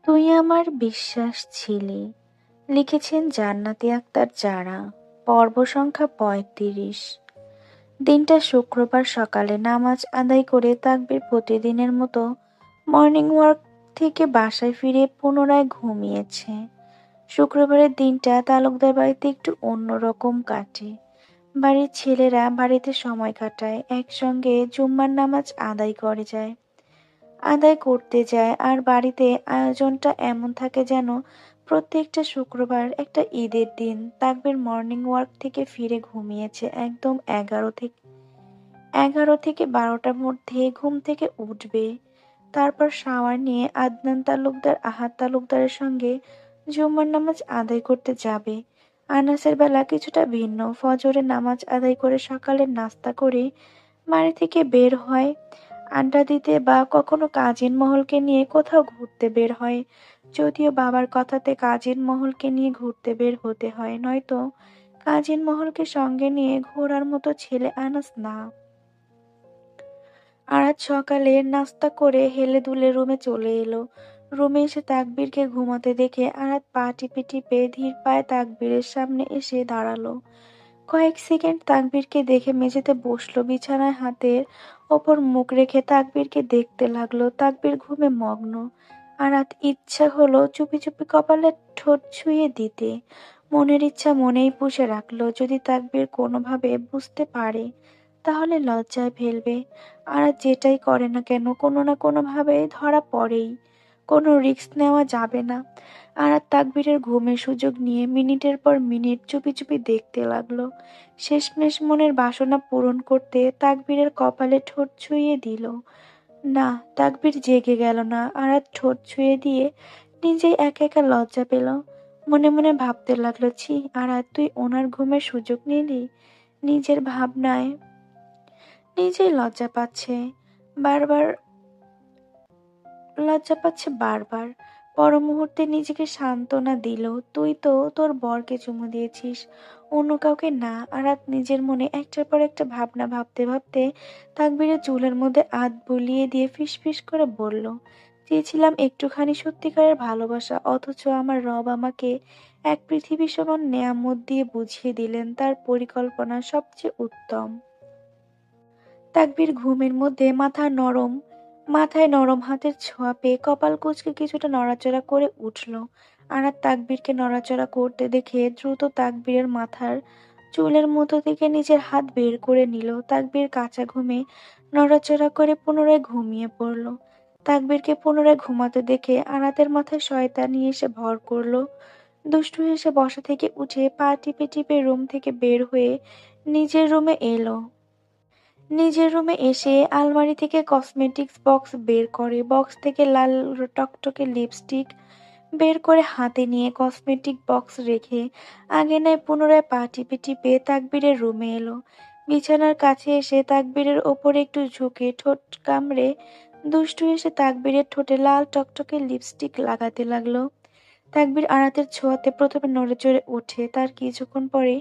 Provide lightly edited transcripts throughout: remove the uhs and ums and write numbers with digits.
তুই আমার বিশ্বাস ছিলি, লিখেছেন জান্নাতি আক্তার জারা। পর্ব সংখ্যা ৩৫। দিনটা শুক্রবার সকালে নামাজ আদায় করে তাকবীর প্রতিদিনের মতো মর্নিং ওয়াক থেকে বাসায় ফিরে পুনরায় ঘুমিয়েছে। শুক্রবারের দিনটা তালুকদার বাড়িতে একটু অন্যরকম কাটে। বাড়ির ছেলেরা বাড়িতে সময় কাটায়, একসঙ্গে জুম্মার নামাজ আদায় করতে যায়। আর বাড়িতে আয়োজনটা এমন থাকে যেন প্রত্যেকটা শুক্রবার একটা ঈদের দিন। তাকবীর মর্নিং ওয়াক থেকে ফিরে ঘুমিয়েছে একদম 11 থেকে 12টার মধ্যে ঘুম থেকে উঠবে। তারপর শাওয়ার নিয়ে আদনান তালুকদার আহাদ তালুকদারের সঙ্গে জুম্মার নামাজ আদায় করতে যাবে। আনাসের বেলা কিছুটা ভিন্ন। ফজরের নামাজ আদায় করে সকালের নাস্তা করে বাড়ি থেকে বের হয় আড্ডা দিতে বা কখনো কাজিন মহলকে নিয়ে কোথাও ঘুরতে বের হয়। যদিও বাবার কথাতে কাজিন মহলকে নিয়ে ঘুরতে বের হতে হয়, নয়তো কাজিন মহলকে সঙ্গে নিয়ে ঘোরার মতো ছেলে আনাস না। আরাত সকালে নাস্তা করে হেলে দুলে রুমে চলে এলো। রুমে এসে তাকবীরকে ঘুমাতে দেখে আরাত পা টিপে টিপে ধীর পায়ে তাকবীরের সামনে এসে দাঁড়ালো। কয়েক সেকেন্ড তাকবীরকে দেখে মেঝেতে বসলো। বিছানায় হাতের ওপর মুখ রেখে তাকবীরকে দেখতে লাগলো। তাকবীর ঘুমে মগ্ন। আরাত ইচ্ছা হলো চুপি চুপি কপালে ঠোঁট ছুঁয়ে দিতে। মনের ইচ্ছা মনেই পুষে রাখলো। যদি তাকবীর কোনোভাবে বুঝতে পারে তাহলে লজ্জায় ফেলবে। আরাত যেটাই করে না কেন কোনো না কোনোভাবে ধরা পড়েই। কোনো রিস্ক নেওয়া যাবে না। আরাত তাকবীরের ঘুমের সুযোগ নিয়ে মিনিটের পর মিনিট চুপি চুপি দেখতে লাগলো। শেষমেশ মনের বাসনা পূরণ করতে তাকবীরের কপালে ঠোঁট ছুঁয়ে দিল। না, তাকবীর জেগে গেল না। আরাত ঠোঁট ছুঁয়ে দিয়ে নিজেই একা একা লজ্জা পেল। মনে মনে ভাবতে লাগলো, ছি আরাত, তুই ওনার ঘুমের সুযোগ নিলি। নিজের ভাবনায় নিজেই বারবার লজ্জা পাচ্ছে বারবার। পর মুহূর্তে নিজেকে সান্ত্বনা দিল, তুই তো তোর বরকে চুমু দিয়েছিস, অন্য কাউকে না। আরাত নিজের মনে একটার পর একটা ভাবনা ভাবতে ভাবতে তাকবীরের চুলের মধ্যে হাত বুলিয়ে দিয়ে ফিসফিস করে বলল, চেয়েছিলাম একটুখানি সত্যিকারের ভালোবাসা, অথচ আমার রব আমাকে এক পৃথিবী সমান নেয়ামত দিয়ে বুঝিয়ে দিলেন তার পরিকল্পনা সবচেয়ে উত্তম। তাকবীর ঘুমের মধ্যে মাথায় নরম হাতের ছোঁয়া পেয়ে কপাল কুঁচকে কিছুটা নড়াচড়া করে উঠল। আরাত তাকবীরকে নড়াচড়া করতে দেখে দ্রুত তাকবীরের মাথার চুলের মধ্য থেকে নিজের হাত বের করে নিল। তাকবীর কাঁচা ঘুমে নড়াচড়া করে পুনরায় ঘুমিয়ে পড়ল। তাকবীরকে পুনরায় ঘুমাতে দেখে আরাতের মাথায় শয়তানি এসে ভর করলো। দুষ্টু হেসে বসা থেকে উঠে পা টিপে টিপে রুম থেকে বের হয়ে নিজের রুমে এলো। নিজের রুমে এসে আলমারি থেকে কসমেটিক্স বক্স বের করে। বক্স থেকে লাল টকটকে লিপস্টিক বের করে হাতে নিয়ে কসমেটিক বক্স রেখে আঙিনায় পুনরায় পা টিপে টিপে তাকবীরের রুমে এলো। বিছানার কাছে এসে তাকবীরের ওপরে একটু ঝুঁকে ঠোঁট কামড়ে দুষ্টু এসে তাকবীরের ঠোঁটে লাল টকটকে লিপস্টিক লাগাতে লাগলো। তাকবীর আরাতের ছোঁয়াতে প্রথমে নড়েচড়ে ওঠে, তার কিছুক্ষণ পরে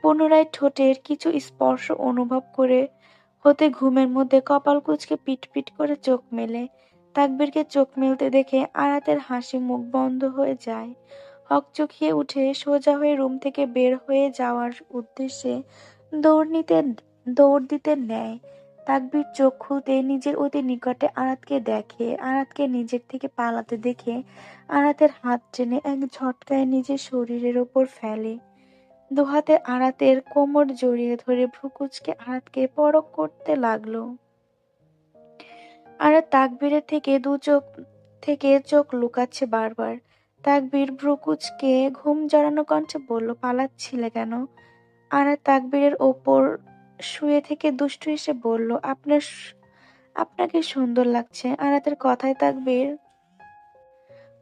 পুনরায় ঠোঁটের কিছু স্পর্শ অনুভব করে হতে ঘুমের মধ্যে কপাল কুঁচকে পিটপিট করে চোখ মেলে। তাকবীরকে চোখ মেলতে দেখে আরাতের হাসি মুখ বন্ধ হয়ে যায়। হকচকিয়ে উঠে সোজা হয়ে রুম থেকে বের হয়ে যাওয়ার উদ্দেশ্যে দৌড় নিতে দৌড় দিতে নেয়। তাকবীর চোখ খুলতে নিজের অতি নিকটে আরাতকে দেখে। আরাতকে নিজের থেকে পালাতে দেখে আরাতের হাত টেনে এক ঝটকায় নিজের শরীরের ওপর ফেলে। দুহাতে আরাতের কোমর জড়িয়ে ধরে ভ্রু কুঁচকে আরাতকে পরখ করতে লাগলো। আরাত তাকবীরের থেকে চোখ লুকাচ্ছে বারবার। তাকবীর ভ্রু কুঁচকে ঘুম জড়ানো কণ্ঠে বলল, পালাচ্ছিলে কেন? আরাত তাকবীরের ওপর শুয়ে থেকে দুষ্টু এসে বলল, আপনাকে সুন্দর লাগছে। আরাতের কথায় তাকবীর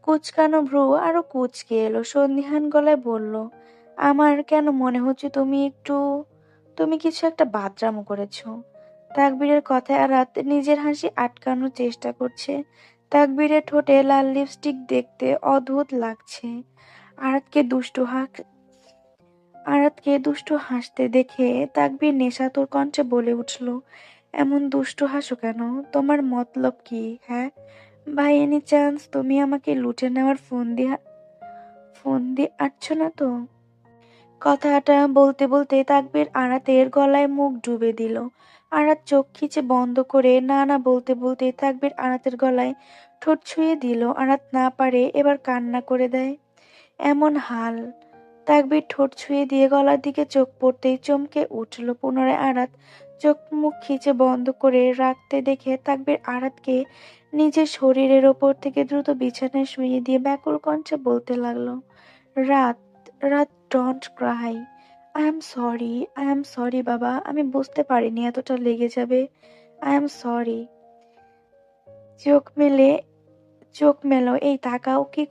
কুঁচকানো ভ্রু আরো কুঁচকে এলো। সন্দিহান গলায় বলল, আমার কেন মনে হচ্ছে তুমি কিছু একটা বাদরামো করেছো। তাকবীরের কথায় আরাত নিজের হাসি আটকানোর চেষ্টা করছে। তাকবীরের ঠোঁটে লাল লিপস্টিক দেখতে অদ্ভুত লাগছে। আরাতকে দুষ্টু হাসতে দেখে তাকবীর নেশাতুর কণ্ঠে বলে উঠল, এমন দুষ্টু হাসো কেন? তোমার মতলব কি? হ্যাঁ, বাই এনি চান্স তুমি আমাকে লুটে নেওয়ার ফোন দিয়ে আটছো না তো? কথাটা বলতে বলতে তাকবীর আরাতের গলায় মুখ ডুবে দিল। আরাত চোখ খিচে বন্ধ করে না না বলতে বলতে তাকবীর আরাতের গলায় ঠোঁট ছুঁয়ে দিল। আরাত না পারে এবার কান্না করে দেয়। এমন হাল! তাকবীর ঠোঁট ছুঁয়ে দিয়ে গলার দিকে চোখ পড়তেই চমকে উঠল। পুনরায় আরাত চোখ মুখ খিচে বন্ধ করে রাখতে দেখে তাকবীর আরাতকে নিজের শরীরের ওপর থেকে দ্রুত বিছানায় শুইয়ে দিয়ে ব্যাকুল কণ্ঠে বলতে লাগলো, রাত রাত don't Cry. I am sorry বাবা, আমি বুঝতে পারিনি এতটা লেগে যাবে। I am sorry. চোখ মেলে চোখ মেলো, এই তাকাও। কি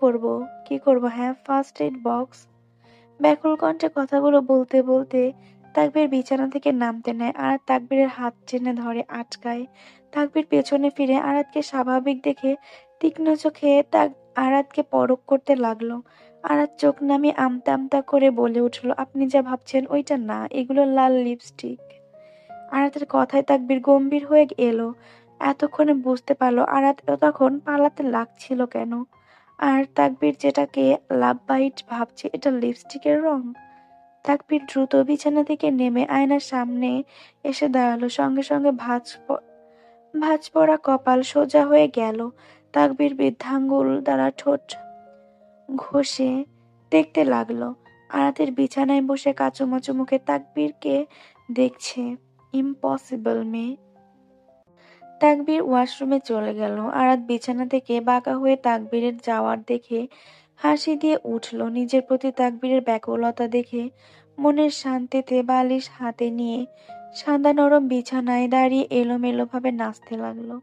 করব? হ্যাঁ, ফার্স্ট এইড বক্স। ব্যাকুল কণ্ঠে কথাগুলো বলতে বলতে তাকবীর বিছানা থেকে নামতে নেয়। আরাত তাকবীরের হাত টেনে ধরে আটকায়। তাকবীর পেছনে ফিরে আরাতকে স্বাভাবিক দেখে তীক্ষ্ণ চোখে আরাতকে পরখ করতে লাগলো। আরাত চোখ নামিয়ে আমতা আমতা করে বলে উঠল, আপনি যা ভাবছেন ওইটা না, এগুলো লাল লিপস্টিক। আরাতের কথায় তাকবীর গম্ভীর হয়ে এলো। এতক্ষণে বুঝতে পারলো আরাত তখন পালাতে লাগছিল কেন। আর তাকবীর যেটাকে লাভ বাইট ভাবছে এটা লিপস্টিকের রং। তাকবীর দ্রুত বিছানা থেকে নেমে আয়নার সামনে এসে দাঁড়ালো। সঙ্গে সঙ্গে ভাঁজ পড়া কপাল সোজা হয়ে গেল। তাকবীর বৃদ্ধাঙ্গুল দ্বারা ঠোঁট ঘষে দেখতে লাগলো। আরাতের বিছানায় বসে কাচুমাচু মুখে তাকবীরকে দেখছে। ইম্পসিবল মেয়ে। তাকবীর ওয়াশরুমে চলে গেল। আরাত বিছানা থেকে বাঁকা হয়ে তাকবীরের যাওয়ার দেখে হাসি দিয়ে উঠল। নিজের প্রতি তাকবীরের ব্যাকুলতা দেখে মনের শান্তিতে বালিশ হাতে নিয়ে সাদা নরম বিছানায় দাঁড়িয়ে এলোমেলোভাবে নাচতে লাগলো।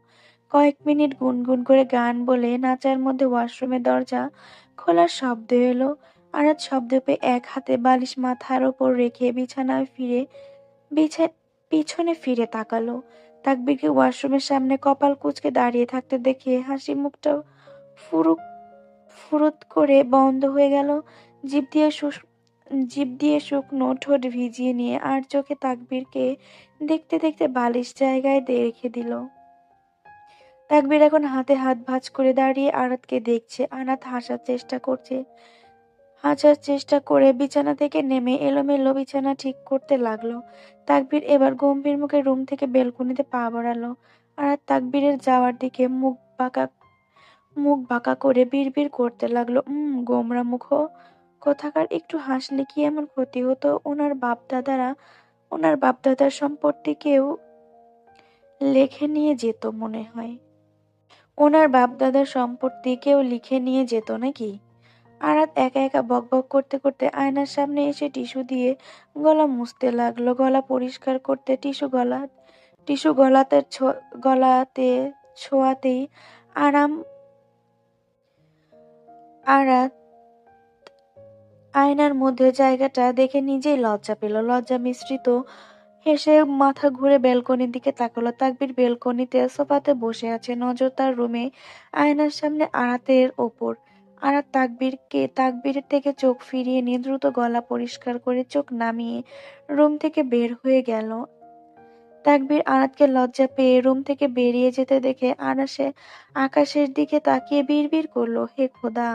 কয়েক মিনিট গুনগুন করে গান বলে নাচার মধ্যে ওয়াশরুমের দরজা খোলার শব্দ এলো। আরাত শব্দ পেয়ে এক হাতে বালিশ মাথার ওপর রেখে বিছা পিছনে ফিরে তাকালো। তাকবীরকে ওয়াশরুমের সামনে কপাল কুঁচকে দাঁড়িয়ে থাকতে দেখে হাসি মুখটা ফুরুক ফুরুত করে বন্ধ হয়ে গেল। জিভ দিয়ে জিভ দিয়ে শুকনো ঠোঁট ভিজিয়ে নিয়ে আর চোখে তাকবীরকে দেখতে দেখতে বালিশ জায়গায় রেখে দিল। তাকবীর এখন হাতে হাত ভাঁজ করে দাঁড়িয়ে আরাতকে দেখছে। আরাত হাঁচার চেষ্টা করে বিছানা থেকে নেমে এলোমেলো বিছানা ঠিক করতে লাগলো। তাকবীর এবার গম্ভীর মুখে রুম থেকে বেলকনিতে পা বাড়ালো। আরাত তাকবীরের যাওয়ার দিকে মুখ বাঁকা করে বিড়বিড় করতে লাগলো, গোমরা মুখো কোথাকার, একটু হাসলে কি এমন ক্ষতি হতো? ওনার বাপদাদার সম্পত্তি কেউ লেখে নিয়ে যেত মনে হয়। ওনার বাপদাদার সম্পত্তি কেউ লিখে নিয়ে যেত নাকি? আরাত একা একা বকবক করতে করতে আয়নার সামনে এসে টিস্যু দিয়ে গলা মুছতে লাগলো। গলা পরিষ্কার করতে টিস্যু গলাতে ছোঁয়াতেই আরাম আরাত আয়নার মধ্যে জায়গাটা দেখে নিজেই লজ্জা পেল। লজ্জা মিশ্রিত হেসে মাথা ঘুরে বেলকনির দিকে তাকালো। তাকবীর বেলকনিতে সোফাতে বসে আছে, নজর তার রুমে আয়নার সামনে আরাতের ওপর। আরাত তাকবীরের থেকে চোখ ফিরিয়ে নিয়ে দ্রুত গলা পরিষ্কার করে চোখ নামিয়ে রুম থেকে বের হয়ে গেল। তাকবীর আরাতকে লজ্জা পেয়ে রুম থেকে বেরিয়ে যেতে দেখে আকাশের দিকে তাকিয়ে বিড়বিড় করলো, হে খোদা,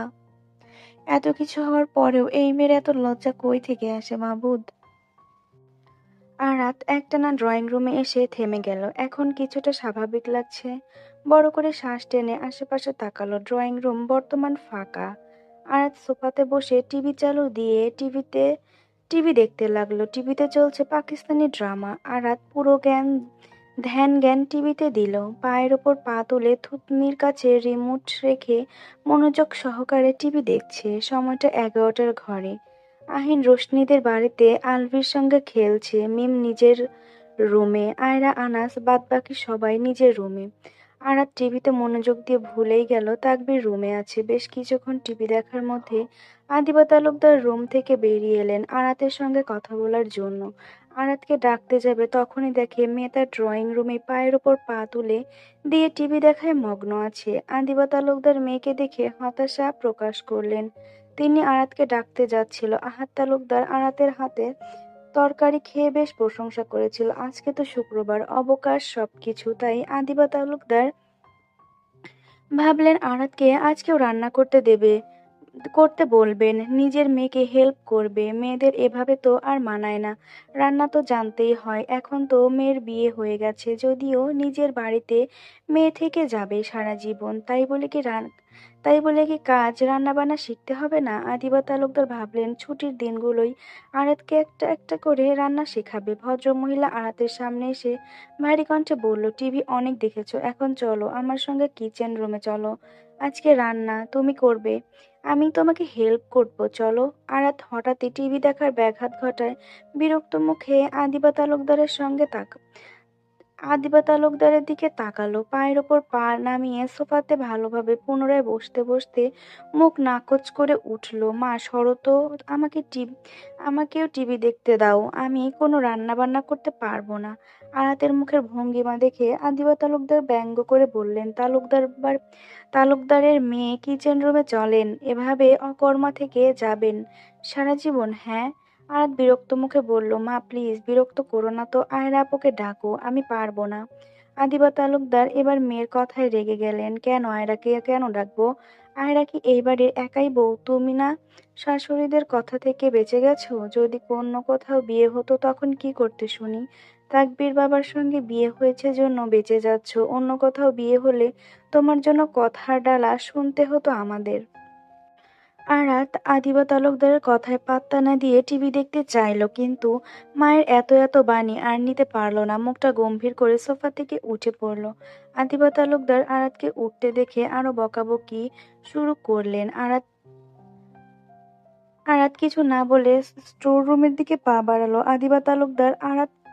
এত কিছু হওয়ার পরেও এই মেয়ের এত লজ্জা কই থেকে আসে মাবুদ। আরাত একটানা ড্রয়িং রুমে এসে থেমে গেল। এখন কিছুটা স্বাভাবিক লাগছে। বড় করে শ্বাস টেনে আশেপাশে তাকালো। ড্রয়িং রুম বর্তমান ফাঁকা। আরাত সোফাতে বসে টিভি চালু দিয়ে টিভি দেখতে লাগলো। টিভিতে চলছে পাকিস্তানি ড্রামা। আরাত পুরো ধ্যান টিভিতে দিল। পায়ের ওপর পা তুলে থুতনির কাছে রিমোট রেখে মনোযোগ সহকারে টিভি দেখছে। সময়টা 11টার ঘরে। আহিন রোশনিদের বাড়িতে আলভির সঙ্গে খেলছে। মিম নিজের রুমে, আয়রা আনাস বাদবাকি সবাই নিজের রুমে। আরাত টিভিতে মনোযোগ দিয়ে ভুলেই গেল তাকবীর রুমে আছে। বেশ কিছুক্ষণ টিভি দেখার মধ্যে আদিবা তালুকদার রুম থেকে বেরিয়ে এলেন আরাতের সঙ্গে কথা বলার জন্য। আরাতকে ডাকতে যাবে তখনই দেখে মেয়ে তার ড্রয়িং রুমে পায়ের ওপর পা তুলে দিয়ে টিভি দেখায় মগ্ন আছে। আদিবা তালুকদার মেয়েকে দেখে হতাশা প্রকাশ করলেন। তিনি আরাতকে ডাকতে যাচ্ছিল। আহাদ তালুকদার আরাতের হাতে তরকারি খেয়ে বেশ প্রশংসা করেছিল। আজকে তো শুক্রবার, অবকাশ সবকিছু, তাই আদিবা তালুকদার ভাবলেন আরাতকে আজকেও রান্না করতে বলবেন, নিজের মেয়েকে হেল্প করবে। মেয়েদের এভাবে তো আর মানায় না, রান্না তো জানতেই হয়। এখন তো মেয়ের বিয়ে হয়ে গেছে, যদিও নিজের বাড়িতে মেয়ে থেকে যাবে সারা জীবন, তাই বলে কি কাজ রান্না বান্না শিখতে হবে না? আদিবা তালুকদার ভাবলেন ছুটির দিনগুলোই আরাতকে একটা একটা করে রান্না শেখাবে। ভদ্রমহিলা আরাতের সামনে এসে ভারী কণ্ঠে বলল, টিভি অনেক দেখেছো, এখন চলো আমার সঙ্গে কিচেন রুমে চলো। আজকে রান্না তুমি করবে, আমি তোমাকে হেল্প করব, চলো। আরাত হঠাৎই টিভি দেখার ব্যাঘাত ঘটায় বিরক্ত মুখে আদিবা তালুকদারের দিকে তাকালো। পায়ের ওপর পা নামিয়ে সোফাতে ভালোভাবে পুনরায় বসতে বসতে মুখ নাকচ করে উঠল, মা সরো তো, আমাকেও টিভি দেখতে দাও, আমি কোনো রান্না বান্না করতে পারবো না। আরাতের মুখের ভঙ্গিমা দেখে আদিবা তালুকদার ব্যঙ্গ করে বললেন, তালুকদারের মেয়ে কিচেন রুমে চলেন, এভাবে অকর্মা থেকে যাবেন সারা জীবন? হ্যাঁ। আরাত বিরক্ত মুখে বলল, মা প্লিজ বিরক্ত করো না তো, আয়রা আপুকে ডাকো, আমি পারবো না। আদিবা তালুকদার এবার মেয়ের কথায় রেগে গেলেন, কেন আয়রাকে কেন ডাকবো? আয়রা কি এই বাড়ির একাই বউ? তুমি না শাশুড়িদের কথা থেকে বেঁচে গেছো? যদি অন্য কোথাও বিয়ে হতো তখন কি করতে শুনি? তাকবীর বাবার সঙ্গে বিয়ে হয়েছে জন্য বেঁচে যাচ্ছ, অন্য কোথাও বিয়ে হলে তোমার জন্য কথার ডালা শুনতে হতো আমাদের। আরাত আদিবা তালুকদারের কথায় পাত্তা না দিয়ে টিভি দেখতে চাইলো, কিন্তু মায়ের এত এত বাণী আর নিতে পারলো না। মুখটা গম্ভীর করে সোফা থেকে উঠে পড়লো। আদিবা তালুকদার আরাতকে উঠতে দেখে আরো বকাবকি শুরু করলেন। আরাত আরাত কিছু না বলে স্টোর রুমের দিকে পা বাড়ালো। আদিবা তালুকদার আরাতকে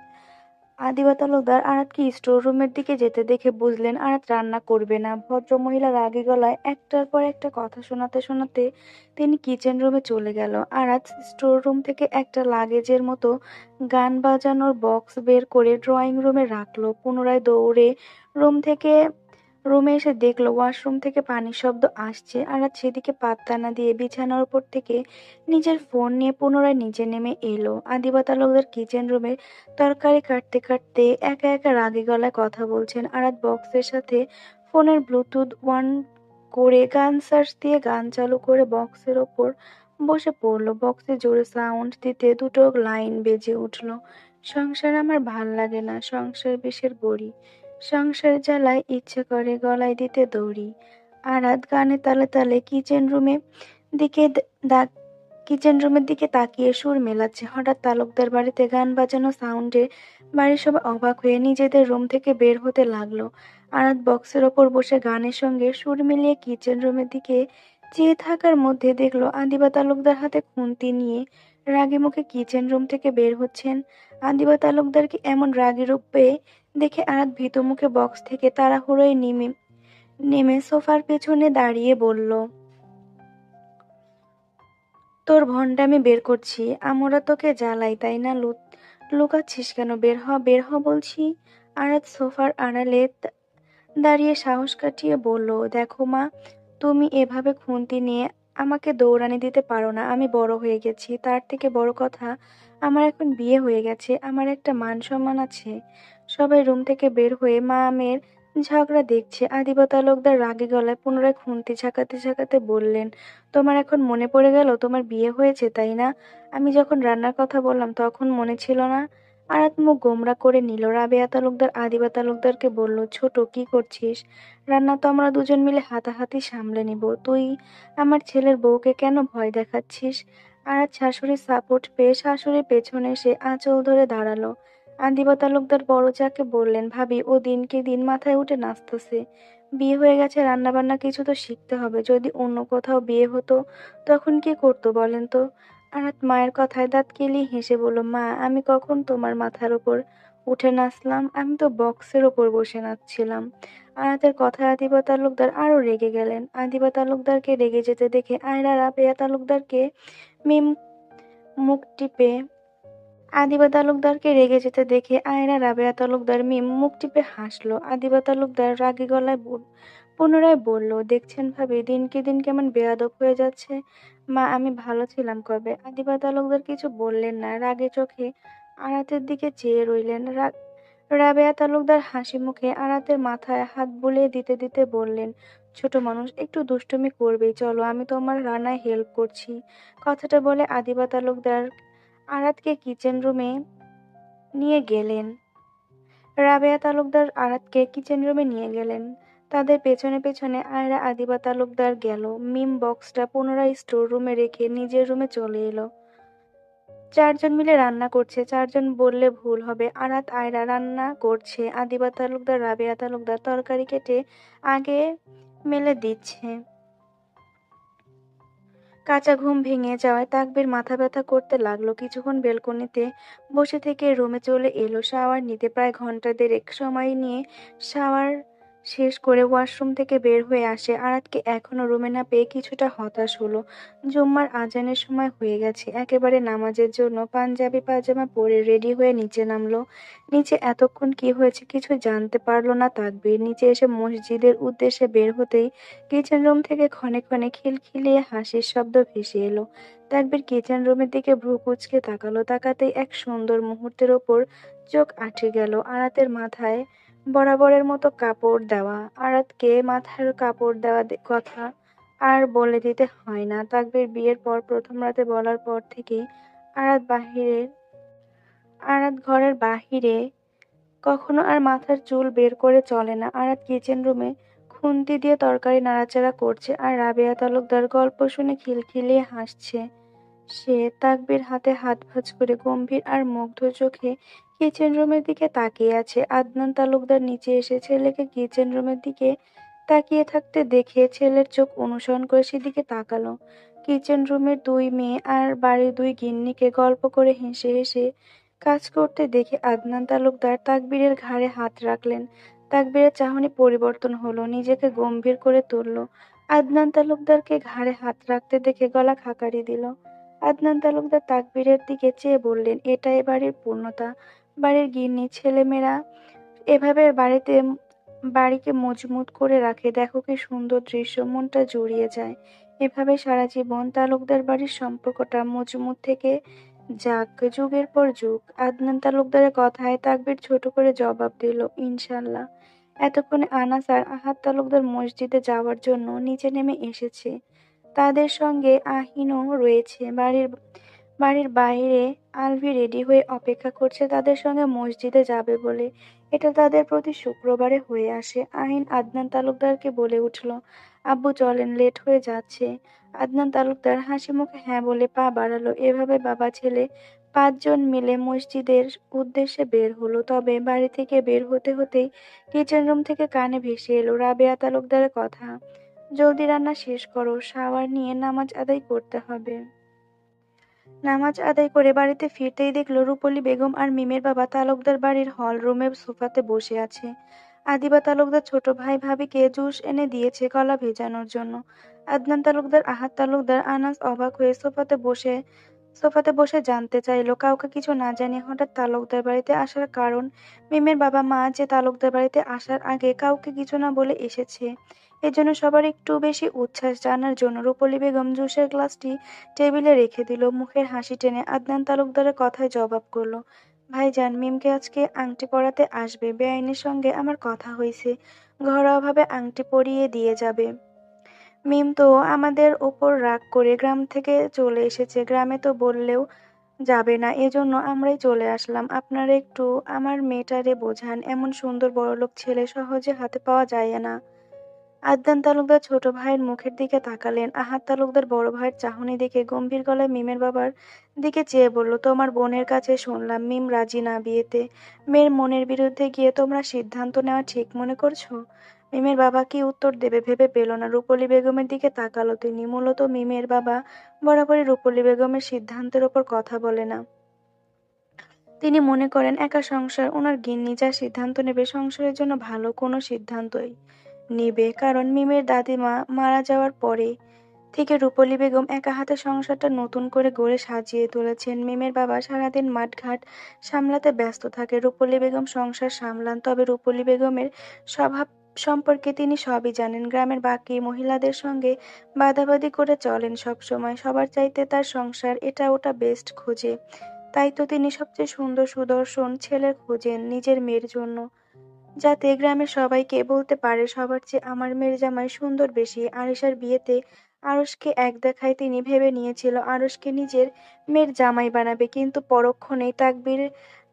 স্টোর রুমের দিকে যেতে দেখে বুঝলেন আরাত রান্না করবে না। ভদ্রমহিলা রাগী গলায় একটার পর একটা কথা শোনাতে শোনাতে তিনি কিচেন রুমে চলে গেল। আরাত স্টোর রুম থেকে একটা লাগেজের মতো গান বাজানোর বক্স বের করে ড্রয়িং রুমে রাখলো। পুনরায় দৌড়ে রুম থেকে রুমে এসে দেখলো ওয়াশরুম থেকে পানির শব্দ আসছে। আরাত সেদিকে পাত্তা না দিয়ে বিছানার উপর থেকে নিজের ফোন নিয়ে পুনরায় নিচে নেমে এলো। আদিবা তালুকদার কিচেন রুমে তরকারি কাটতে কাটতে একা একা রাগী গলায় কথা বলছেন। আরাত বক্সের সাথে ফোনের ব্লুটুথ অন করে গান সার্চ দিয়ে গান চালু করে বক্সের ওপর বসে পড়লো। বক্সে জোরে সাউন্ড দিতে দুটো লাইন বেজে উঠলো, সংসার আমার ভাল লাগে না, সংসার বিষের বড়ি, সংসার জ্বালায় ইচ্ছে করে গলায় দিতে দড়ি। আরাত গানে তালে তালে দিকে দ- দা- কিচেন রুমের দিকে তাকিয়ে সুর মেলাচ্ছে। হঠাৎ তালুকদার বাড়িতে গান বাজানো সাউন্ডে বাড়ির সবাই অবাক হয়ে নিজেদের রুম থেকে বের হতে লাগলো। আরাত বক্সের ওপর বসে গানের সঙ্গে সুর মিলিয়ে কিচেন রুমের দিকে চেয়ে থাকার মধ্যে দেখলো আদিবা তালুকদার হাতে খুন্তি নিয়ে রাগী মুখে কিচেন রুম থেকে বের হচ্ছেন। আদিবা তালুকদারকে এমন রাগী রূপে দেখে আরাত ভীত মুখে বক্স থেকে তাড়াহুড়োয় নেমে সোফার পেছনে দাঁড়িয়ে বলল, তোর ভন্ডামি বের করছি, আমরা তোকে জ্বালাই তাই না? লুকাচ্ছিস কেন? বের হ বলছি। আরাত সোফার আড়ালে দাঁড়িয়ে সাহস কাটিয়ে বলল, দেখো মা, তুমি এভাবে খুন্তি নিয়ে আমাকে দৌড়ানি দিতে পারো না। আমি বড় হয়ে গেছি, তার থেকে বড় কথা আমার এখন বিয়ে হয়ে গেছে, আমার একটা মান সম্মান আছে। সবাই রুম থেকে বের হয়ে মা মেয়ের ঝগড়া দেখছে। আদিবা তালুকদার রাগী গলায় পুনরায় খুন্তি ঝাঁকাতে ঝাঁকাতে বললেন, তোমার এখন মনে পড়ে গেল তোমার বিয়ে হয়েছে, তাই না? আমি যখন রান্নার কথা বললাম তখন মনে ছিল না? আরাত মুখ গোমড়া করে নিল। রাবেয়া তালুকদার আদিবা তালুকদারকে বলল, ছোট কি করছিস? রান্না তো আমরা দুজন মিলে হাতাহাতি সামলে নিব, তুই আমার ছেলের বউকে কেন ভয় দেখাচ্ছিস? আরাত শাশুড়ির সাপোর্ট পেয়ে শাশুড়ির পেছনে এসে আঁচল ধরে দাঁড়ালো। আদিবা তালুকদার বড় যাকে বললেন, ভাবি ও দিনকে দিন মাথায় উঠে নাচতেছে, বিয়ে হয়ে গেছে, রান্না বান্না কিছু তো শিখতে হবে। যদি অন্য কোথাও বিয়ে হতো তখন কি করতো বলেন তো? আরাত মায়ের কথায় দাঁত কেলিয়ে হেসে বলল, মা আমি কখন তোমার মাথার উপর উঠে নাচলাম? আমি তো বক্সের ওপর বসে নাচছিলাম। আয়াতের কথায় আদিবা তালুকদার আরো রেগে গেলেন। আদিবা তালুকদারকে রেগে যেতে দেখে আয়রা রাবেয়া তালুকদারকে মিম মুখ টিপে আদিবা তালুকদারকে রেগে যেতে দেখে আয়রা রাবেয়া তালুকদার মিম মুখ টিপে হাসলো। আদিবা তালুকদার রাগী গলায় পুনরায় বলল, দেখছেন ভাবি দিনকে দিন কেমন বেয়াদব হয়ে যাচ্ছে। মা আমি ভালো ছিলাম কবে? আদিবা তালুকদার কিছু বললেন না, রাগে চোখে আরাতের দিকে চেয়ে রইলেন। রাবেয়া তালুকদার হাসি মুখে আরাতের মাথায় হাত বুলিয়ে দিতে দিতে বললেন, ছোট মানুষ, একটু দুষ্টুমি করবেই, চলো আমি তোমার রান্নায় হেল্প করছি। কথাটা বলে আদিবা তালুকদার আরাতকে কিচেন রুমে নিয়ে গেলেন। রাবেয়া তালুকদার আরাতকে কিচেন রুমে নিয়ে গেলেন। তাদের পেছনে পেছনে আয়রা আদিবা তালুকদার গেল। মিম বক্সটা পুনরায় স্টোর রুমে রেখে নিজের রুমে চলে এলো। চারজন মিলে রান্না করছে, চারজন বললে ভুল হবে। আরাত আয়রা রান্না করছে, আদিবা তালুকদার রাবেয়া তালুকদার তরকারি কেটে আগে মেলে দিচ্ছে। কাঁচা ঘুম ভেঙে যাওয়ায় তাকবীর মাথা ব্যথা করতে লাগলো। কিছুক্ষণ বেলকনিতে বসে থেকে রুমে চলে এলো শাওয়ার নিতে। প্রায় ঘন্টা দেড়েক সময় নিয়ে শাওয়ার শেষ করে ওয়াশরুম থেকে বের হয়ে আসে। আরাতকে এখনো রুমে না পেয়ে কিছুটা হতাশ হলো। জুম্মার আজানের সময় হয়ে গেছে। একেবারে নামাজের জন্য পাঞ্জাবি পায়জামা পরে রেডি হয়ে নিচে নামলো। নিচে এতক্ষণ কি হয়েছে কিছু জানতে পারলো না তাকবীর। নিচে এসে মসজিদের উদ্দেশ্যে বের হতেই কিচেন রুম থেকে ক্ষণে ক্ষণে খিলখিলিয়ে হাসির শব্দ ভেসে এলো। তাকবীর কিচেন রুমের দিকে ভ্রু কুঁচকে তাকালো। তাকাতেই এক সুন্দর মুহূর্তের ওপর চোখ আটকে গেল। আরাতের মাথায় বরাবরের মতো কাপড় দেওয়া। আরাতকে মাথার কাপড় দেওয়া কথা আর বলে দিতে হয় না। তাকবীর বিয়ের পর প্রথম রাতে বলার পর থেকেই আরাত বাহিরের আরাত ঘরের বাহিরে কখনো আর মাথার চুল বের করে চলে না। আরাত কিচেন রুমে খুন্তি দিয়ে তরকারি নাড়াচাড়া করছে আর রাবেয়া তালুকদার গল্প শুনে খিলখিলিয়ে হাসছে। সে তাকবীর হাতে হাত ভাঁজ করে গম্ভীর আর মুগ্ধ চোখে কিচেন রুমের দিকে তাকিয়ে আছে। আদনান তালুকদার নিচে এসে ছেলেকে কিচেন রুমের দিকে তাকিয়ে থাকতে দেখে ছেলের চোখ অনুসরণ করে সেদিকে তাকালো। কিচেন রুমের দুই মেয়ে আর বাড়ির দুই গিন্নিকে গল্প করে হেসে হেসে কাজ করতে দেখে আদনান তালুকদার তাকবীরের ঘাড়ে হাত রাখলেন। তাকবীরের চাহনি পরিবর্তন হলো, নিজেকে গম্ভীর করে তুলল। আদনান তালুকদারকে ঘাড়ে হাত রাখতে দেখে গলা খাকারি দিল। আদনান তালুকদার তাকবীরের দিকে চেয়ে বললেন, এটাই বাড়ির পূর্ণতা। বাড়ির গিন্নি ছেলেমেয়েরা এভাবে বাড়িকে মজবুত করে রাখে। দেখো কি সুন্দর দৃশ্য, মনটা জুড়িয়ে যায়। এভাবে সারা জীবন তালুকদার বাড়ির সম্পর্কটা মজবুত থেকে যাক, যুগের পর যুগ। আদনান তালুকদারের কথায় তাকবীর ছোট করে জবাব দিল, ইনশাল্লাহ। এতক্ষণে আনাস আর আহাদ তালুকদার মসজিদে যাওয়ার জন্য নিচে নেমে এসেছে। তাদের সঙ্গে আহিনও রয়েছে। বাড়ির বাইরে আলভি রেডি হয়ে অপেক্ষা করছে তাদের সঙ্গে মসজিদে যাবে বলে। এটা তাদের প্রতি শুক্রবারে হয়ে আসে। আহিন আদনান তালুকদারকে বলে উঠল, আব্বু চলেন, লেট হয়ে যাচ্ছে। আদনান তালুকদার হাসি মুখে হ্যাঁ বলে পা বাড়ালো। এভাবে বাবা ছেলে পাঁচজন মিলে মসজিদের উদ্দেশ্যে বের হলো। তবে বাড়ি থেকে বের হতে হতেই কিচেন রুম থেকে কানে ভেসে এলো রাবেয়া তালুকদারের কথা, জলদি রান্না শেষ করো, শাওয়ার নিয়ে নামাজ আদায় করতে হবে। নামাজ আদায় করে বাড়িতে ফিরতেই দেখলো রূপলী বেগম আর মিমের বাবা তালুকদার বাড়ির হল রুমে সোফাতে বসে আছে। আদিবা তালুকদার ছোট ভাই ভাবিকে জুস এনে দিয়েছে গলা ভেজানোর জন্য। আদনান তালুকদার, আহাদ তালুকদার, আনাস অবাক হয়ে সোফাতে বসে জানতে চাইলো কাউকে কিছু না জানিয়ে হঠাৎ তালুকদার বাড়িতে আসার কারণ। মিমের বাবা মা যে তালুকদার বাড়িতে আসার আগে কাউকে কিছু না বলে এসেছে, এজন্য সবার একটু বেশি উচ্ছ্বাস জানার জন্য রূপলী বেগম জুসের গ্লাসটি টেবিলে রেখে দিল। মুখের হাসি টেনে আদনান তালুকদারের কথায় জবাব করলো, ভাইজান, মিমকে আজকে আংটি পরাতে আসবে। বেআইনের সঙ্গে আমার কথা হয়েছে, ঘরোয়াভাবে আংটি পরিয়ে দিয়ে যাবে। মিম তো আমাদের ওপর রাগ করে গ্রাম থেকে চলে এসেছে, গ্রামে তো বললেও যাবে না, এজন্য আমরাই চলে আসলাম। আপনারা একটু আমার মেয়েটারে বোঝান, এমন সুন্দর বড়লোক ছেলে সহজে হাতে পাওয়া যায় না। আদনান তালুকদার ছোট ভাইয়ের মুখের দিকে তাকালেন। আহাদ তালুকদার বড় ভাইয়ের চাহনি দেখে গম্ভীর গলায় মিমের বাবার দিকে চেয়ে বলল, তোমার বোনের কাছে শুনলাম মিম রাজি না বিয়েতে। মেয়ের মনের বিরুদ্ধে গিয়ে তোমরা সিদ্ধান্ত নেওয়া ঠিক মনে করছো? মিমের বাবা কি উত্তর দেবে ভেবে পেল না। রূপলী বেগমের দিকে তাকালো তিনি। মূলত মিমের বাবা বরাবরই রূপলী বেগমের সিদ্ধান্তের ওপর কথা বলে না। তিনি মনে করেন একা সংসার, ওনার গিন্নি যা সিদ্ধান্ত নেবে সংসারের জন্য ভালো কোনো সিদ্ধান্তই নিবে। কারণ মিমের দাদিমা মারা যাওয়ার পরে থেকে রূপলী বেগম একা হাতে সংসারটা নতুন করে গড়ে সাজিয়ে তুলেছেন। মিমের বাবা সারাদিন মাঠঘাট সামলাতে ব্যস্ত থাকে, রূপলী বেগম সংসার সামলান। তবে রূপলী বেগমের স্বভাব সম্পর্কে তিনি সবই জানেন। গ্রামের বাকি মহিলাদের সঙ্গে বাদাবাদি করে চলেন সব সময়, সবার চাইতে তার সংসার এটা ওটা বেস্ট খোঁজে। তাই তো তিনি সবচেয়ে সুন্দর সুদর্শন ছেলে খোঁজেন নিজের মেয়ের জন্য। যাতে গ্রামের সবাইকে বলতে পারে সবার চেয়ে আমার মেয়ের জামাই সুন্দর বেশি। আরিশার বিয়েতে আরশকে এক দেখায় তিনি ভেবে নিয়েছিল আরশকে নিজের মেয়ের জামাই বানাবে, কিন্তু পরক্ষণেই তাকবীর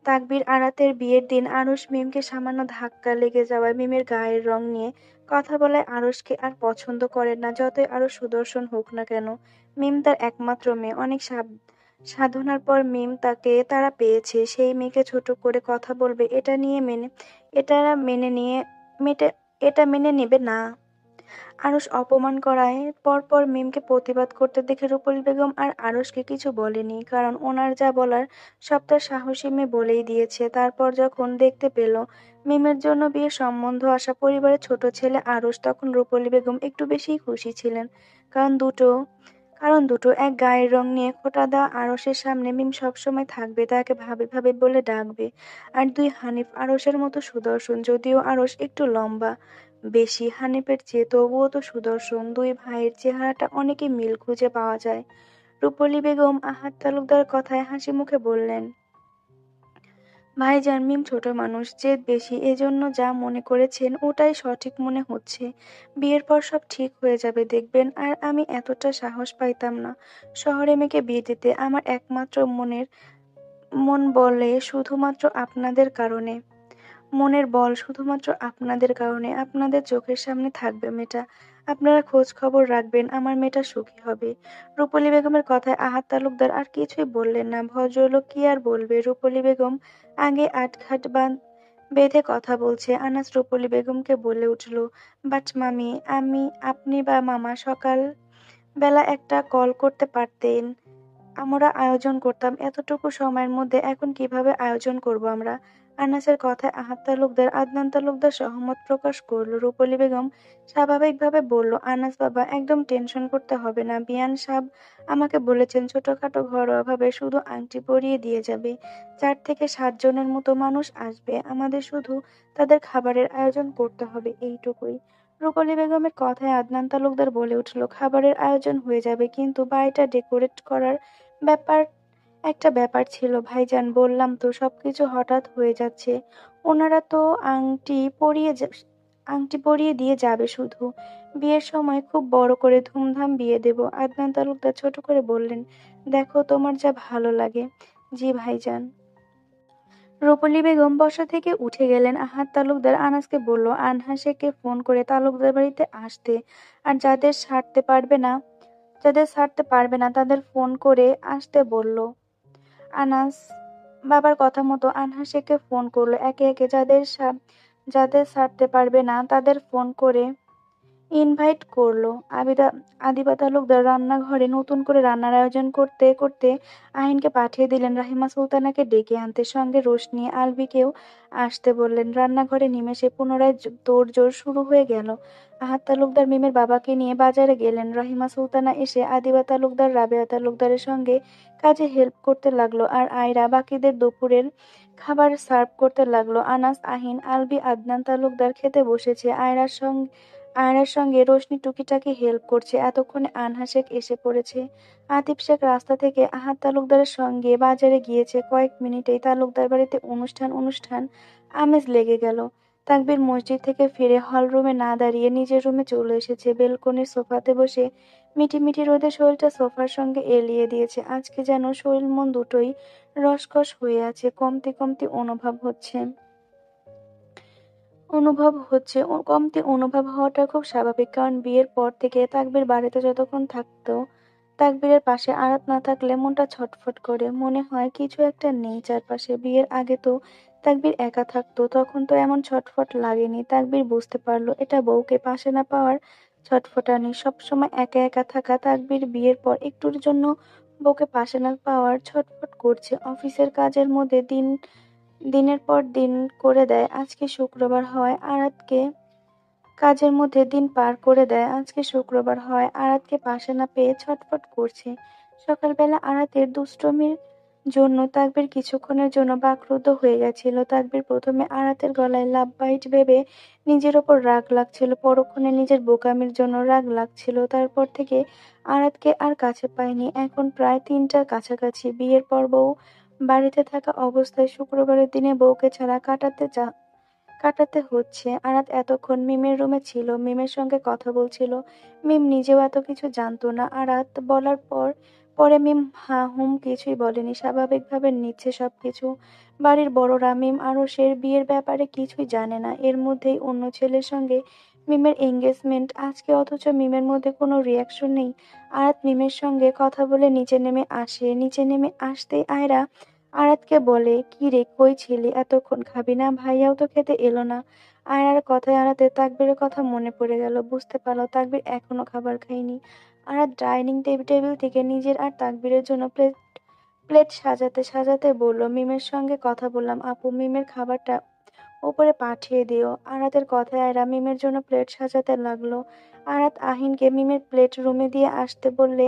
তাকবীর আরাতের বিয়ের দিন আরশ মিমকে সামান্য ধাক্কা লেগে যাওয়ায় মিমের গায়ের রং নিয়ে কথা বলায় আরশকে আর পছন্দ করেন না, যতই আরো সুদর্শন হোক না কেন। মিম তার একমাত্র মেয়ে, অনেক সাধনার পর মিম তারা পেয়েছে। সেই মেয়েকে ছোট করে কথা বলবে, এটা মেনে নিয়ে মেটে এটা মেনে নেবে না। আরশ অপমান করায় পরপর মিমকে প্রতিবাদ করতে দেখে রূপালী বেগম আর আরশকে কিছু বলেনি, কারণ ওনার যা বলার সব তার সাহসী মেয়ে বলেই দিয়েছে। তারপর যখন দেখতে পেল মিমের জন্য বিয়ের সম্বন্ধ আসা পরিবারের ছোট ছেলে আরশ, তখন রূপালী বেগম একটু বেশিই খুশি ছিলেন। কারণ দুটো কারণ দুটো এক গায়ের রং নিয়ে খোঁটা দেওয়া আরশের সামনে মিম সবসময় থাকবে, তাকে ভাবি ভাবি বলে ডাকবে। আর দুই হানিফ আরশের মতো সুদর্শন, যদিও আরশ একটু লম্বা বেশি হানিফের চেয়ে, তবুও তো সুদর্শন। দুই ভাইয়ের চেহারাটা অনেকে মিল খুঁজে পাওয়া যায়। রূপলী বেগম আহাদ তালুকদার কথায় হাসি মুখে বললেন, ভাইজান, মিম ছোট মানুষ, জেদ বেশি, এজন্য যা মনে করেছেন ওটাই সঠিক মনে হচ্ছে। বিয়ের পর সব ঠিক হয়ে যাবে দেখবেন। আর আমি এতটা সাহস পাইতাম না শহরে মেয়েকে বিয়ে দিতে। আমার একমাত্র মন বলে শুধুমাত্র আপনাদের কারণে মনের বল শুধুমাত্র আপনাদের কারণে। আপনাদের চোখের সামনে থাকবে মেয়েটা, আপনারা খোঁজ খবর রাখবেন, আমার মেয়েটা সুখী হবে। রূপলী বেগমের কথায় আহাদ তালুকদার আর কিছুই বললেন না। ভদ্রলোক কি আর বলবে, রূপলী বেগম আগে আটঘাট বেঁধে কথা বলছে। আনাস রূপলী বেগমকে বলে উঠল, বাট মামি, আপনি বা মামা সকাল বেলা একটা কল করতে পারতেন, আমরা আয়োজন করতাম। এতটুকু সময়ের মধ্যে এখন কিভাবে আয়োজন করব আমরা? আনাসের কথায় আহাদ তালুকদার, আদনান তালুকদার সহমত প্রকাশ করলো। রূপলী বেগম স্বাভাবিকভাবে বলল, আনাস বাবা, একদম টেনশন করতে হবে না। বিয়ান সাব আমাকে বলেছেন ছোটখাটো ঘরোয়াভাবে শুধু আংটি পরিয়ে দিয়ে যাবে। 4 থেকে 7 জনের মতো মানুষ আসবে, আমাদের শুধু তাদের খাবারের আয়োজন করতে হবে, এইটুকুই। রূপলী বেগমের কথায় আদনান তালুকদার বলে উঠল, খাবারের আয়োজন হয়ে যাবে, কিন্তু বাড়িটা ডেকোরেট করার ব্যাপার ব্যাপার ছিল ভাইজান। বললাম তো সবকিছু হঠাৎ হয়ে যাচ্ছে। ওনারা তো আংটি পরিয়ে দিয়ে যাবে শুধু। বিয়ের সময় খুব বড় করে ধুমধাম বিয়ে দেব। আদনান তালুকদার ছোট করে বললেন, দেখো তোমার যা ভালো লাগে। জি ভাইজান। রূপলী বেগম বসা থেকে উঠে গেলেন। আহাদ তালুকদার আনাসকে বলল, আনহা শেখকে ফোন করে তালুকদার বাড়িতে আসতে, আর যাদের ছাড়তে পারবে না তাদের ফোন করে আসতে বলল। আনাস বাবার কথা মতো আনহা শেখকে ফোন করলো। একে একে যাদের ছাড়তে পারবে না তাদের ফোন করে ইনভাইট করলো। আদিবা তালুকদার রান্নাঘরে নতুন করে রান্নার আয়োজন করতে করতে আহিনকে পাঠিয়ে দিলেন রাহিমা সুলতানাকে ডেকে আনতে। সঙ্গে রোশনি আলবিকেও আসতে বললেন। রান্নাঘরে নিমেষে পুনরায় তোড়জোড় শুরু হয়ে গেল। আহাদ তালুকদার মিমের বাবাকে নিয়ে বাজারে গেলেন। রাহিমা সুলতানা এসে আদিবা তালুকদার রাবেয়া তালুকদারের সঙ্গে কাজে হেল্প করতে লাগলো, আর আয়রা বাকিদের দুপুরের খাবার সার্ভ করতে লাগলো। আনাস, আহিন, আলবি, আদনান তালুকদার খেতে বসেছে। আয়রার সঙ্গে রোশনি টুকিটাকি হেল্প করছে। এতক্ষণে আনহা শেখ এসে পড়েছে। আতিফ শেখ রাস্তা থেকে আহাদ তালুকদারের সঙ্গে বাজারে গিয়েছে। কয়েক মিনিটেই তালুকদার বাড়িতে অনুষ্ঠান অনুষ্ঠান আমেজ লেগে গেল। তাকবীর মসজিদ থেকে ফিরে হল রুমে না দাঁড়িয়ে নিজের রুমে চলে এসেছে। বেলকনির সোফাতে বসে মিটি মিটি রোদে শরীরটা সোফার সঙ্গে এলিয়ে দিয়েছে। আজকে যেন শরীর মন দুটোই রসকস হয়ে আছে। কমতি কমতি কমতি অনুভব হওয়াটা খুব স্বাভাবিক, কারণ বিয়ের পর থেকে তাকবীর বাড়িতে যতক্ষণ থাকতো, তাকবীরের পাশে আরাত না থাকলে মনটা ছটফট করে, মনে হয় কিছু একটা নেই চারপাশে। বিয়ের আগে তো তাকবীর একা থাকতো, তখন তো এমন ছটফট লাগেনি। তাকবীর বুঝতে পারলো এটা বউকে পাশে না পাওয়ার ছটফটানি। সবসময় একা একা থাকা তাকবীর বিয়ের পর একটুর জন্য বউকে পাশে না পাওয়ার ছটফট করছে। অফিসের কাজের মধ্যে দিনের পর দিন করে দেয়। আজকে শুক্রবার হওয়ায় আরাতকে পাশে না পেয়ে ছটফট করছে। সকালবেলা আরাতের দুষ্টমির জন্য তাকবীর কিছুক্ষণের জন্য বাকরুদ্ধ হয়ে গেছিল। তাকবীর প্রথমে আরাতের গলায় লাভ বাইট ভেবে নিজের ওপর রাগ লাগছিল, পরক্ষণে নিজের বোকামির জন্য রাগ লাগছিল। তারপর থেকে আরাতকে আর কাছে পায়নি। এখন প্রায় 3টার কাছাকাছি। বিয়ের পর বউ বাড়িতে থাকা অবস্থায় শুক্রবারের দিনে বউকে ছাড়া কাটাতে হচ্ছে। আরাত এতক্ষণ মিমের রুমে ছিল, মিমের সঙ্গে কথা বলছিল। মিম নিজেও এত কিছু জানতো না। আরাত বলার পরে মিম হা হুম কিছুই বলেনি, স্বাভাবিকভাবে নিচ্ছে সবকিছু। বাড়ির বড়রা মিম আরশের বিয়ের ব্যাপারে কিছুই জানে না। এর মধ্যেই অন্য ছেলের সঙ্গে মিমের এঙ্গেজমেন্ট আজকে, অথচ মিমের মধ্যে কোনো রিয়াকশন নেই। আরাত মিমের সঙ্গে কথা বলে নিচে নেমে আসে। নিচে নেমে আসতেই আয়রা আরাতকে বলে, কি রে, কই ছিলি এতক্ষণ, খাবি না? ভাইয়াও তো খেতে এলো না। আয়রার কথায় আরাতের তাকবীরের কথা মনে পড়ে গেল। বুঝতে পারলো তাকবীর এখনো খাবার খায়নি। আরাত ডাইনিং টেবিল থেকে নিজের আর তাকবীরের জন্য প্লেট প্লেট সাজাতে সাজাতে বলল, মিমের সঙ্গে কথা বললাম আপু, মিমের খাবারটা ওপরে পাঠিয়ে দিও। আরাতের কথায় আয়রা মিমের জন্য প্লেট সাজাতে লাগলো। আরাত আহিনকে মিমের প্লেট রুমে দিয়ে আসতে বললে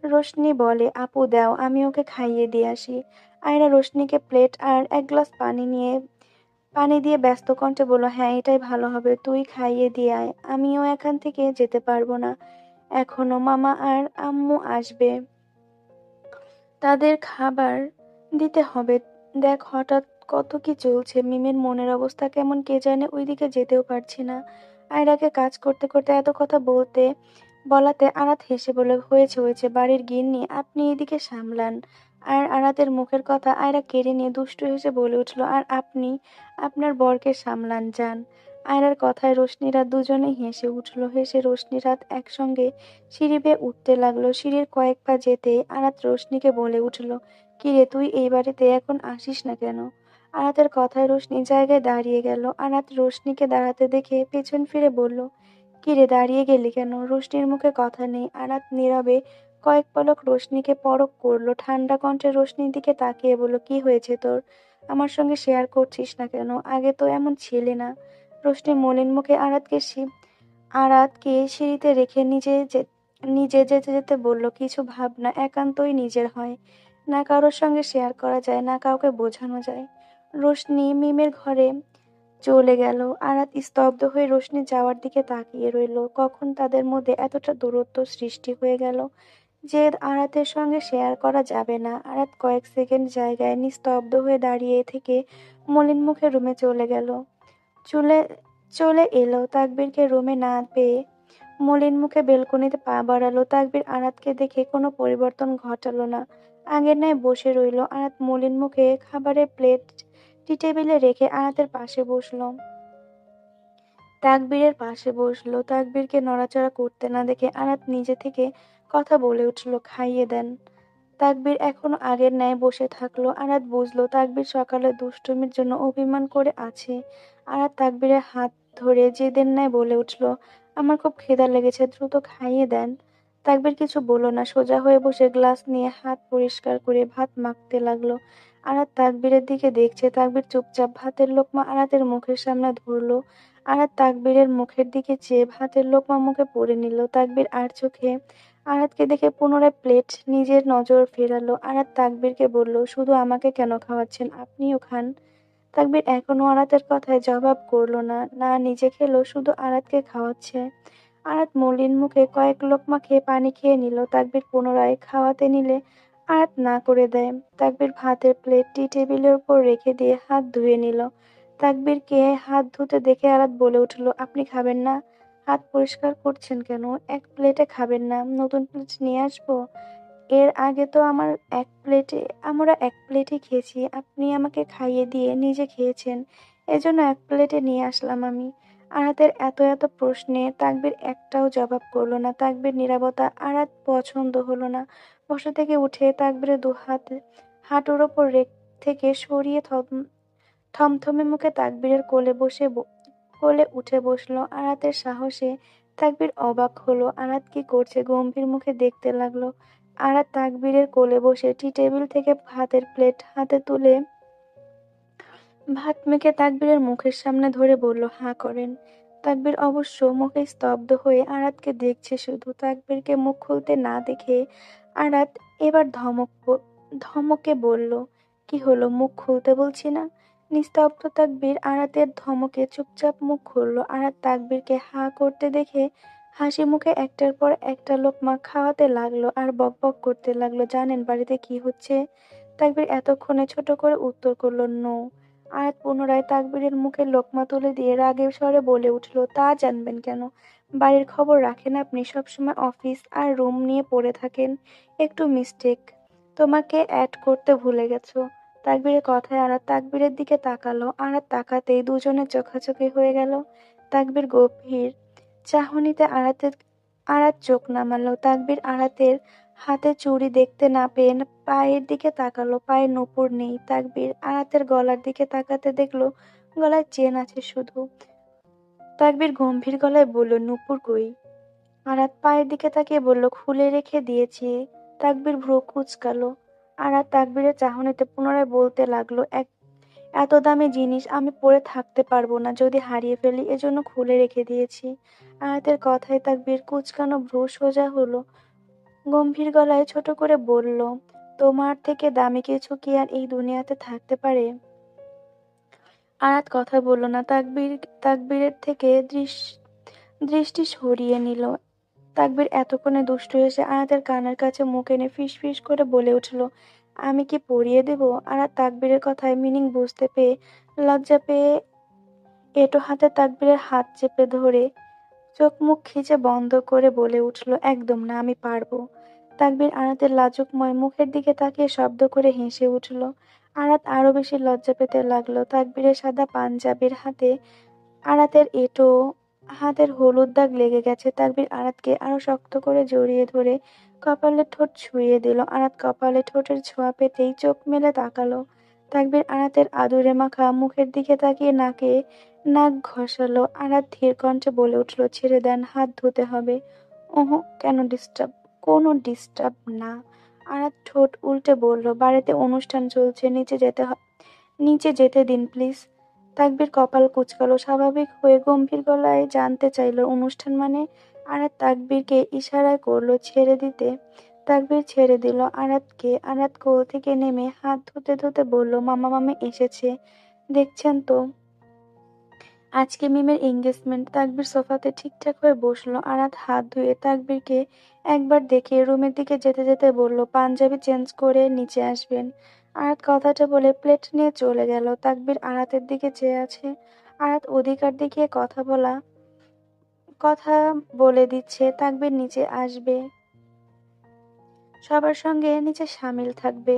রোশনি বলে, আপু দাও, আমি ওকে খাইয়ে দিয়ে আসি। আয়রা রোশনিকে প্লেট আর এক গ্লাস পানি দিয়ে ব্যস্ত কণ্ঠে বলল, হ্যাঁ এটাই ভালো হবে, তুই খাইয়ে দিয়ে আয়, আমিও এখান থেকে যেতে পারবো না, এখনো মামা আর আম্মু আসবে, তাদের খাবার দিতে হবে। দেখ হঠাৎ কত কি চলছে, মিমের মনের অবস্থা কেমন কে জানে, ওইদিকে যেতেও পারছি না। আয়রাকে কাজ করতে করতে এত কথা বলাতে আরাত হেসে বলে, হয়েছে হয়েছে, বাড়ির গিন্নি, আপনি এদিকে সামলান। আর আরাতের মুখের কথা আয়রা কেড়ে নিয়ে দুষ্টু হেসে বলে উঠল, আর আপনি আপনার বরকে সামলান যান। আয়রার কথায় রোশনিরা দুজনেই হেসে উঠল। হেসে রোশনিরাত একসঙ্গে সিঁড়ি বেয়ে উঠতে লাগলো। সিঁড়ির কয়েক পা যেতেই আরাত রোশনিকে বলে উঠল, কিরে তুই এই বাড়িতে এখন আসিস না কেন? আরাতের কথায় রোশনি জায়গায় দাঁড়িয়ে গেল। আরাত রোশনিকে দাঁড়াতে দেখে পেছন ফিরে বলল, কিরে দাঁড়িয়ে গেলি কেন? রোশনির মুখে কথা নেই। আরাত নীরবে কয়েক পলক রোশনিকে পরখ করলো। ঠান্ডা কণ্ঠে রোশনির দিকে তাকিয়ে বলল, কি হয়েছে তোর? আমার সঙ্গে শেয়ার করছিস না কেন? আগে তো এমন ছিলি না। রোশনি মলিন মুখে আরাতকে সিঁড়িতে রেখে নিজে যেতে যেতে বলল, কিছু ভাবনা একান্তই নিজের হয়, না কারোর সঙ্গে শেয়ার করা যায়, না কাউকে বোঝানো যায়। রোশনি মিমের ঘরে চলে গেল। আরাত স্তব্ধ হয়ে রোশনি যাওয়ার দিকে তাকিয়ে রইল। কখন তাদের মধ্যে এতটা দূরত্ব সৃষ্টি হয়ে গেল যে আরাতের সঙ্গে শেয়ার করা যাবে না। আরাত কয়েক সেকেন্ড জায়গায় নিস্তব্ধ হয়ে দাঁড়িয়ে থেকে মলিন মুখে রুমে চলে গেল। চলে চলে এলো। তাকবীরকে রুমে না পেয়ে মলিন মুখে বেলকনিতে পা বাড়ালো। তাকবীর আরাতকে দেখে কোনো পরিবর্তন ঘটালো না, আগের ন্যায় বসে রইল। আরাত মলিন মুখে খাবারের প্লেট টি টেবিলে রেখে আরাতের পাশে বসলো। তাকবীরের পাশে বসলো। তাকবীরকে নড়াচড়া করতে না দেখে আরাত নিজে থেকে কথা বলে উঠল, খাইয়ে দেন। তাকবীর এখনো আগের ন্যায় বসে থাকলো। আরাত বুঝলো তাকবীর সকালে দুষ্টুমির জন্য অভিমান করে আছে। আরাত তাকবীরের হাত ধরে জেদের ন্যায় বলে উঠল, আমার খুব ক্ষুধা লেগেছে, দ্রুত খাইয়ে দেন। তাকবীর কিছু বলল না, সোজা হয়ে বসে গ্লাস নিয়ে হাত পরিষ্কার করে ভাত মাখতে লাগলো। আরাত তাকবীরের দিকে দেখছে। তাকবীর চুপচাপ ভাতের লোকমা আরাতের মুখের সামনে ধরলো। আরাত তাকবীরের মুখের দিকে চেয়ে ভাতের লোকমা মুখে পুরে নিল। তাকবীর আর চোখে আরাতকে দেখে পুনরায় প্লেট নিজের নজর ফেরালো। আরাত তাকবীরকে বলল, শুধু আমাকে কেন খাওয়াচ্ছেন, আপনিও খান। তাকবীর এখনো আরাতের কথায় জবাব করলো না, না নিজে খেলো, শুধু আরাতকে খাওয়াচ্ছে। আরাত মলিন মুখে কয়েক লোকমা খেয়ে পানি খেয়ে নিল। তাকবীর পুনরায় খাওয়াতে নিলে আরাত না করে দেয়। তাকবীর ভাতের প্লেটটি টেবিলের উপর রেখে দিয়ে হাত ধুয়ে নিল। তাকবীরকে হাত ধুতে দেখে আরাত বলে উঠল, আপনি খাবেন না? হাত পরিষ্কার করছেন কেন? এক প্লেটে খাবেন না? নতুন প্লেট নিয়ে আসবো? এর আগে তো আমরা এক প্লেটই খেয়েছি, আপনি আমাকে খাইয়ে দিয়ে নিজে খেয়েছেন, এজন্য এক প্লেটে নিয়ে আসলাম আমি। আরাতের এত এত প্রশ্নে তাকবীর একটাও জবাব করলো না। তাকবীর নীরবতা আরাত পছন্দ হলো না। বসা থেকে উঠে তাকবীরের দুহাত হাঁটুর ওপর থেকে সরিয়ে থমথমে মুখে তাকবীরের কোলে উঠে বসলো। আরাতের সাহসে তাকবীর অবাক হলো। আরাত কি করছে গম্ভীর মুখে দেখতে লাগলো। আরাত তাকবীরের কোলে বসে টি টেবিল থেকে ভাতের প্লেট হাতে তুলে ভাত মেখে তাকবীরের মুখের সামনে ধরে বলল, হাঁ করেন। তাকবীর অবশ্য মুখে স্তব্ধ হয়ে আরাতকে দেখছে শুধু। তাকবীরকে মুখ খুলতে না দেখে আরাত এবার ধমকে বলল, কি হলো, মুখ খুলতে বলছি না? নিস্তব্ধ তাকবীর আরাতের ধমকে চুপচাপ মুখ খুলল। আরাত তাকবীরকে হাঁ করতে দেখে হাসি মুখে একটার পর একটা লোকমা খাওয়াতে লাগলো আর বকবক করতে লাগলো, জানেন বাড়িতে কি হচ্ছে? তাকবীর এতক্ষণে ছোট করে উত্তর করল, নো। আয়াত পুনরায় তাকবীরের মুখে লোকমা তুলে দিয়ে রাগের স্বরে বলে উঠল, তা জানবেন কেন? বাড়ির খবর রাখেন আপনি? সবসময় অফিস আর রুম নিয়ে পড়ে থাকেন। একটু মিস্টেক, তোমাকে অ্যাড করতে ভুলে গেছো। তাকবীরের কথায় আরাত তাকবীরের দিকে তাকালো। আরাত তাকাতেই দুজনের চোখাচোখি হয়ে গেল। তাকবীর গভীর চাহনিতে আরাত চোখ নামালো। তাকবীর আরাতের হাতে চুড়ি দেখতে না পেয়ে পায়ের দিকে তাকালো। পায়ে নূপুর নেই। তাকবীর আরাতের গলার দিকে তাকাতে দেখলো গলায় চেন আছে শুধু। তাকবীর গম্ভীর গলায় বলল, নূপুর কই? আরাত পায়ের দিকে তাকিয়ে বলল, খুলে রেখে দিয়েছি। তাকবীর ভ্রু কুঁচকালো। আরাত তাকবীরের চাহনিতে পুনরায় বলতে লাগলো, এত দামি জিনিস আমি পরে থাকতে পারবো না, যদি হারিয়ে ফেলি, এজন্য খুলে রেখে দিয়েছি। আয়াতের কথায় তাকবীর কুঁচকানো ভ্রু সোজা হলো। গম্ভীর গলায় ছোট করে বলল, তোমার থেকে দামি কিছু কি আর এই দুনিয়াতে থাকতে পারে? আরাত কথা বলল না। তাকবীরের থেকে দৃষ্টি সরিয়ে নিল। তাকবীর এতক্ষণে দুষ্টু এসে আয়াতের কানের কাছে মুখ এনে ফিস ফিস করে বলে উঠল, আমি কি পরিয়ে দেব? আরাত তাকবীরের কথায় মিনিং বুঝতে পেয়ে লজ্জা পেয়ে এঁটো হাতে তাকবীরের হাত চেপে ধরে চোখ মুখ খিচে বন্ধ করে বলে উঠল, একদম না, আমি পারবো। তাকবীর আরাতের লাজুকময় মুখের দিকে তাকিয়ে শব্দ করে হেসে উঠল। আরাত আরো বেশি লজ্জা পেতে লাগলো। তাকবীরের সাদা পাঞ্জাবির হাতে আরাতের এঁটো হাতের হলুদ দাগ লেগে গেছে। তাকবীর আরাতকে আরো শক্ত করে জড়িয়ে ধরে কপালে ঠোঁট ছুঁয়ে দিল। আরাত কপালে ঠোঁটের ছোঁয়া পেতেই চোখ মেলে তাকালো। তাকবীর আরাতের আদুরে মাখা মুখের দিকে তাকিয়ে নাক ঘষালো। আরাত ধীর কণ্ঠে বলে উঠল, ছেড়ে দেন, হাত ধুতে হবে। ওহো, কেন ডিস্টার্ব? কোনো ডিস্টার্ব না। আরাত ঠোঁট উল্টে বলল, বাড়িতে অনুষ্ঠান চলছে, নিচে যেতে দিন প্লিজ। তাকবীর কপাল কুঁচকালো। স্বাভাবিক হয়ে গম্ভীর গলায় জানতে চাইল, অনুষ্ঠান মানে? আরাত তাকবীরকে ইশারায় করলো ছেড়ে দিতে। তাকবীর ছেড়ে দিল আরাতকে। আরাত কোল থেকে নেমে হাত ধুতে ধুতে বলল, মামা মামি এসেছে, দেখছেন তো? আজকে মিমের এঙ্গেজমেন্ট। তাকবীর সোফাতে ঠিকঠাক হয়ে বসলো। আরাত হাত ধুয়ে তাকবীরকে একবার দেখে রুমের দিকে যেতে যেতে বলল, পাঞ্জাবি চেঞ্জ করে নিচে আসবেন। আরাত কথাটা বলে প্লেট নিয়ে চলে গেল। তাকবীর আরাতের দিকে চেয়ে আছে। আরাত অধিকার দেখিয়ে কথা বলে দিচ্ছে তাকবীর নিচে আসবে, সবার সঙ্গে নিচে শামিল থাকবে।